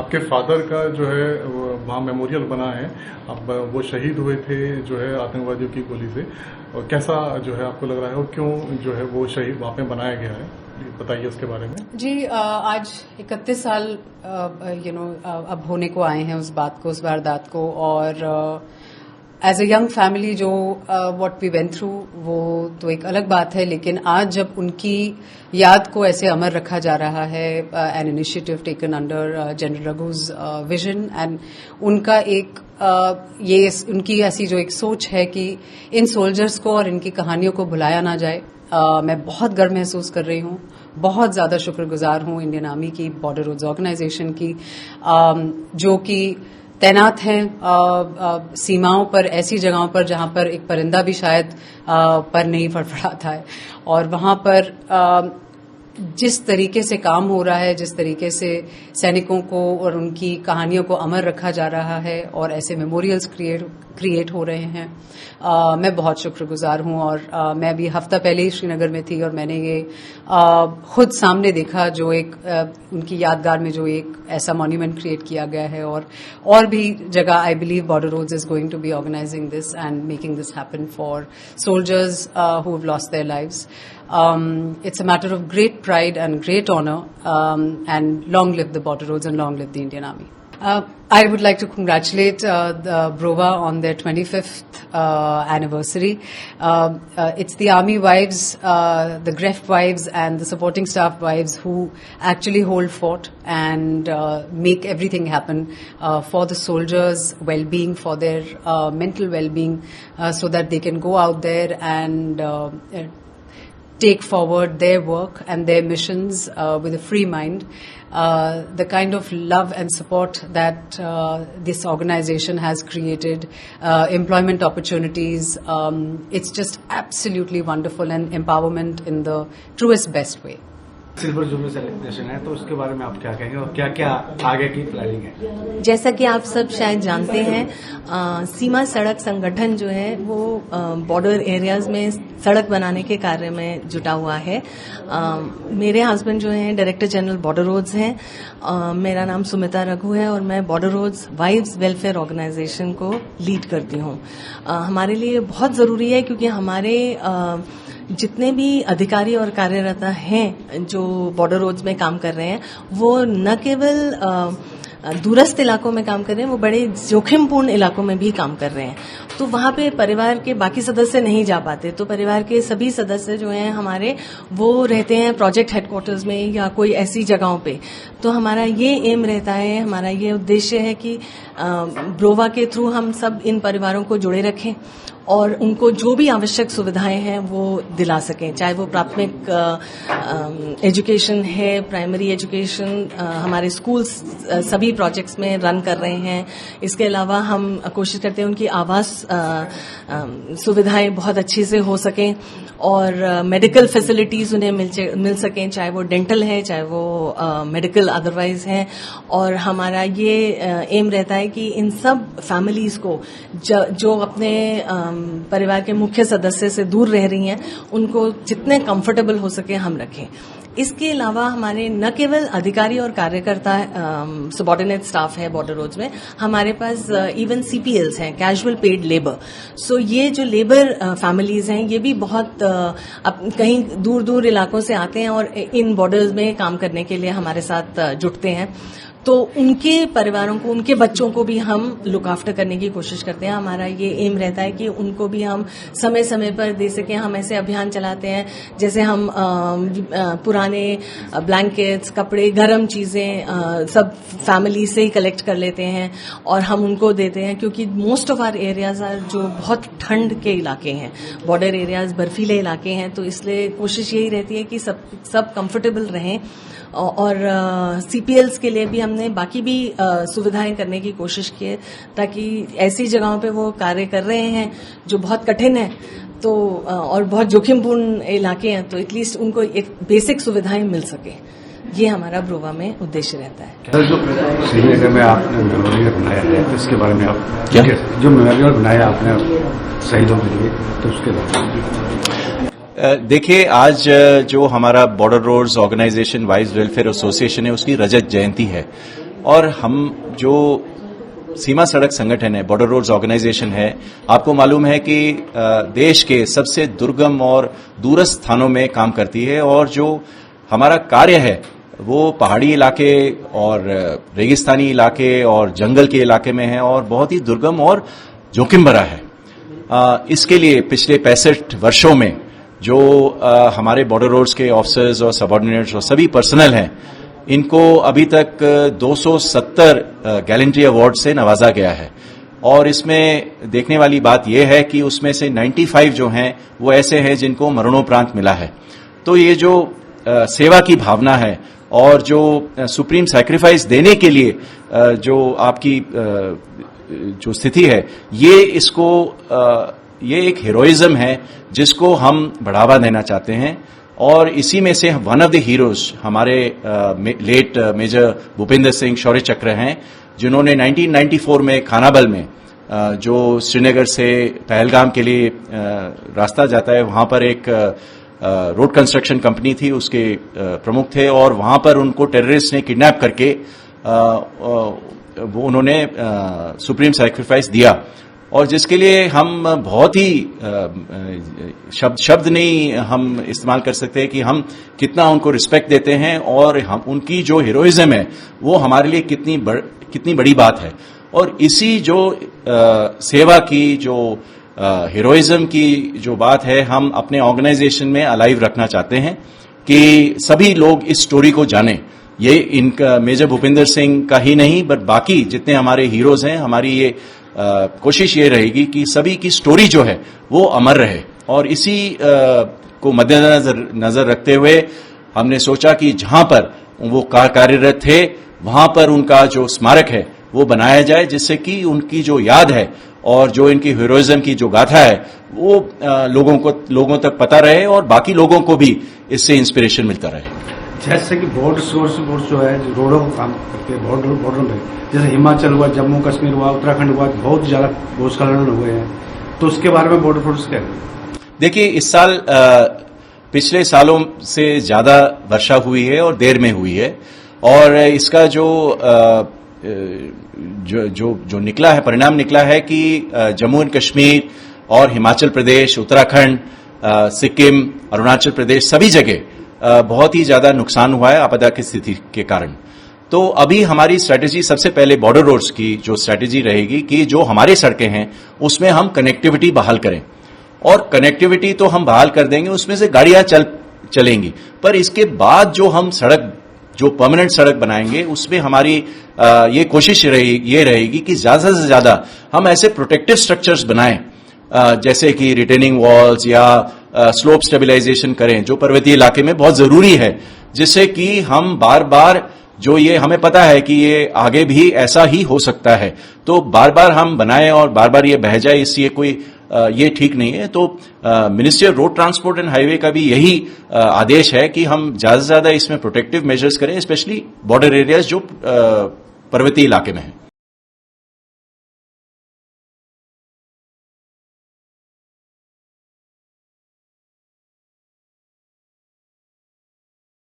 आपके फादर का जो है वहाँ मेमोरियल बना है, अब वो शहीद हुए थे जो है आतंकवादियों की गोली से, और कैसा जो है आपको लग रहा है और क्यों जो है वो शहीद वहाँ पे बनाया गया है, बताइए उसके बारे में। जी, आज 31 साल अब होने को आए हैं उस बात को, उस वारदात को, और एज ए यंग फैमिली जो व्हाट वी वेंट थ्रू वो तो एक अलग बात है, लेकिन आज जब उनकी याद को ऐसे अमर रखा जा रहा है, an initiative taken under general Raghu's vision, and उनका एक ये उनकी ऐसी जो एक सोच है कि इन सोल्जर्स को और इनकी कहानियों को भुलाया ना जाए, मैं बहुत गर्व महसूस कर रही हूँ, बहुत ज्यादा शुक्रगुजार हूँ इंडियन आर्मी की, बॉर्डर रोड्स ऑर्गेनाइजेशन की, जो कि तैनात हैं सीमाओं पर, ऐसी जगहों पर जहां पर एक परिंदा भी शायद पर नहीं फड़फड़ाता है, और वहां पर जिस तरीके से काम हो रहा है, जिस तरीके से सैनिकों को और उनकी कहानियों को अमर रखा जा रहा है और ऐसे मेमोरियल्स क्रिएट हो रहे हैं, मैं बहुत शुक्रगुजार हूं। और मैं अभी हफ्ता पहले ही श्रीनगर में थी और मैंने ये खुद सामने देखा जो एक उनकी यादगार में जो एक ऐसा मॉन्यूमेंट क्रिएट किया गया है, और भी जगह I believe border roads is going to be organizing this and making this happen for soldiers who have lost their lives. It's a matter of great pride and great honor, and long live the border roads and long live the Indian Army. I would like to congratulate the BROVA on their 25th anniversary. It's the Army wives, the GREF wives and the supporting staff wives who actually hold fort and make everything happen for the soldiers' well-being, for their mental well-being, so that they can go out there and take forward their work and their missions with a free mind. The kind of love and support that this organization has created, employment opportunities, it's just absolutely wonderful and empowerment in the truest best way. Silver jubilee celebration है, तो उसके बारे में आप क्या कहेंगे और क्या क्या आगे की प्लानिंग है? जैसा कि आप सब शायद जानते हैं, सीमा सड़क संगठन जो है वो बॉर्डर एरियाज में सड़क बनाने के कार्य में जुटा हुआ है. मेरे हस्बैंड जो हैं डायरेक्टर जनरल बॉर्डर रोड्स हैं. मेरा नाम सुमिता रघु है और मैं border roads wives welfare organization को लीड करती हूँ. हमारे लिए बहुत जरूरी है क्योंकि हमारे जितने भी अधिकारी और कार्यरता हैं जो बॉर्डर रोड्स में काम कर रहे हैं, वो न केवल दूरस्थ इलाकों में काम कर रहे हैं, वो बड़े जोखिमपूर्ण इलाकों में भी काम कर रहे हैं. तो वहां पे परिवार के बाकी सदस्य नहीं जा पाते, तो परिवार के सभी सदस्य जो हैं हमारे, वो रहते हैं प्रोजेक्ट हेडक्वार्टर्स में या कोई ऐसी जगहों पे. तो हमारा ये एम रहता है, हमारा ये उद्देश्य है कि ब्रोवा के थ्रू हम सब इन परिवारों को जुड़े रखें और उनको जो भी आवश्यक सुविधाएं हैं वो दिला सकें, चाहे वो प्राथमिक एजुकेशन है, प्राइमरी एजुकेशन. हमारे स्कूल्स सभी प्रोजेक्ट्स में रन कर रहे हैं. इसके अलावा हम कोशिश करते हैं उनकी आवास सुविधाएं बहुत अच्छी से हो सकें और मेडिकल फैसिलिटीज उन्हें मिल सकें, चाहे वो डेंटल है, चाहे वो मेडिकल अदरवाइज है. और हमारा ये एम रहता है कि इन सब फैमिलीज को जो अपने परिवार के मुख्य सदस्य से दूर रह रही हैं, उनको जितने कंफर्टेबल हो सके हम रखें. इसके अलावा हमारे न केवल अधिकारी और कार्यकर्ता सबॉर्डिनेट स्टाफ है बॉर्डर रोड्स में, हमारे पास इवन सीपीएल्स हैं, कैजुअल पेड लेबर. सो ये जो लेबर फैमिलीज हैं ये भी बहुत कहीं दूर दूर इलाकों से आते हैं और इन बॉर्डर्स में काम करने के लिए हमारे साथ जुटते हैं. तो उनके परिवारों को, उनके बच्चों को भी हम लुक आफ्टर करने की कोशिश करते हैं. हमारा ये एम रहता है कि उनको भी हम समय समय पर दे सकें. हम ऐसे अभियान चलाते हैं जैसे हम पुराने ब्लैंकेट्स, कपड़े, गर्म चीजें सब फैमिली से ही कलेक्ट कर लेते हैं और हम उनको देते हैं, क्योंकि मोस्ट ऑफ आवर एरियाज जो बहुत ठंड के इलाके हैं, बॉर्डर एरियाज बर्फीले इलाके हैं, तो इसलिए कोशिश यही रहती है कि सब कंफर्टेबल रहें. और सीपीएल्स के लिए भी हमने बाकी भी सुविधाएं करने की कोशिश की है, ताकि ऐसी जगहों पे वो कार्य कर रहे हैं जो बहुत कठिन है तो और बहुत जोखिमपूर्ण इलाके हैं, तो एटलीस्ट उनको एक बेसिक सुविधाएं मिल सके. ये हमारा ब्रोवा में उद्देश्य रहता है. सर, जो श्रीनगर में आपने मेमोरियल बनाया है, तो इसके बारे में आप क्या, जो मेमोरियल बनाया आपने शहीदों के लिए, तो उसके बारे में देखिए, आज जो हमारा border roads organization wives welfare association है, उसकी रजत जयंती है और हम जो सीमा सड़क संगठन है, बॉर्डर रोड्स ऑर्गेनाइजेशन है, आपको मालूम है कि देश के सबसे दुर्गम और दूरस्थ स्थानों में काम करती है और जो हमारा कार्य है वो पहाड़ी इलाके और रेगिस्तानी इलाके और जंगल के इलाके में है और बहुत ही दुर्गम और जोखिम भरा है। इसके लिए पिछले 65 वर्षों में जो हमारे बॉर्डर रोड्स के ऑफिसर्स और सबऑर्डिनेट्स और सभी पर्सनल हैं, इनको अभी तक 270 गैलेंट्री अवार्ड से नवाजा गया है। और इसमें देखने वाली बात यह है कि उसमें से 95 जो हैं वो ऐसे हैं जिनको मरणोपरांत मिला है। तो ये जो सेवा की भावना है और जो सुप्रीम सैक्रिफाइस देने के लिए जो आपकी जो स्थिति है, ये एक हीरोइज्म है जिसको हम बढ़ावा देना चाहते हैं। और इसी में से वन ऑफ द हीरोज हमारे लेट मेजर भूपेंद्र सिंह शौर्य चक्र हैं, जिन्होंने 1994 में खानाबल में जो श्रीनगर से पहलगाम के लिए रास्ता जाता है, वहां पर एक रोड कंस्ट्रक्शन कंपनी थी, उसके प्रमुख थे और वहां पर उनको टेररिस्ट ने किडनैप करके वो उन्होंने सुप्रीम सैक्रिफाइस दिया और जिसके लिए हम बहुत ही शब्द नहीं हम इस्तेमाल कर सकते कि हम कितना उनको रिस्पेक्ट देते हैं और हम उनकी जो हीरोइज्म है वो हमारे लिए कितनी बड़ी बात है। और इसी जो सेवा की जो हीरोइज्म की जो बात है, हम अपने ऑर्गेनाइजेशन में अलाइव रखना चाहते हैं कि सभी लोग इस स्टोरी को जानें। ये इनका मेजर भूपेंद्र सिंह का ही नहीं बट बाकी जितने हमारे हीरोज हैं, हमारी ये कोशिश ये रहेगी कि सभी की स्टोरी जो है वो अमर रहे। और इसी को मद्देनजर रखते हुए हमने सोचा कि जहां पर वो कार्यरत थे वहां पर उनका जो स्मारक है वो बनाया जाए, जिससे कि उनकी जो याद है और जो इनकी हीरोइज्म की जो गाथा है वो लोगों तक पता रहे और बाकी लोगों को भी इससे इंस्पिरेशन मिलता रहे। जैसे कि बॉर्डर फोर्स जो है रोडों को काम करते हैं बॉर्डर में, जैसे हिमाचल हुआ, जम्मू कश्मीर हुआ, उत्तराखंड हुआ, बहुत ज्यादा भूस्खलन हुए हैं, तो उसके बारे में बॉर्डर फोर्स क्या है? देखिए, इस साल पिछले सालों से ज्यादा वर्षा हुई है और देर में हुई है और इसका जो निकला है, परिणाम निकला है कि जम्मू एंड कश्मीर और हिमाचल प्रदेश, उत्तराखंड, सिक्किम, अरुणाचल प्रदेश सभी जगह बहुत ही ज्यादा नुकसान हुआ है आपदा की स्थिति के कारण। तो अभी हमारी स्ट्रैटेजी सबसे पहले बॉर्डर रोड्स की जो स्ट्रैटेजी रहेगी कि जो हमारे सड़कें हैं उसमें हम कनेक्टिविटी बहाल करें और कनेक्टिविटी तो हम बहाल कर देंगे, उसमें से गाड़ियां चलेंगी, पर इसके बाद जो हम जो परमानेंट सड़क बनाएंगे उसमें हमारी ये कोशिश ये रहेगी कि ज्यादा से ज्यादा हम ऐसे प्रोटेक्टिव स्ट्रक्चर्स बनाएं, जैसे कि रिटेनिंग वॉल्स या स्लोप स्टेबलाइजेशन करें, जो पर्वतीय इलाके में बहुत जरूरी है, जिससे कि हम बार बार जो ये हमें पता है कि ये आगे भी ऐसा ही हो सकता है, तो बार बार हम बनाएं और बार बार ये बह जाए, इससे कोई ये ठीक नहीं है। तो ministry of road transport and highway का भी यही आदेश है कि हम ज्यादा से ज्यादा इसमें प्रोटेक्टिव मेजर्स करें, स्पेशली बॉर्डर एरियाज जो पर्वतीय इलाके में है।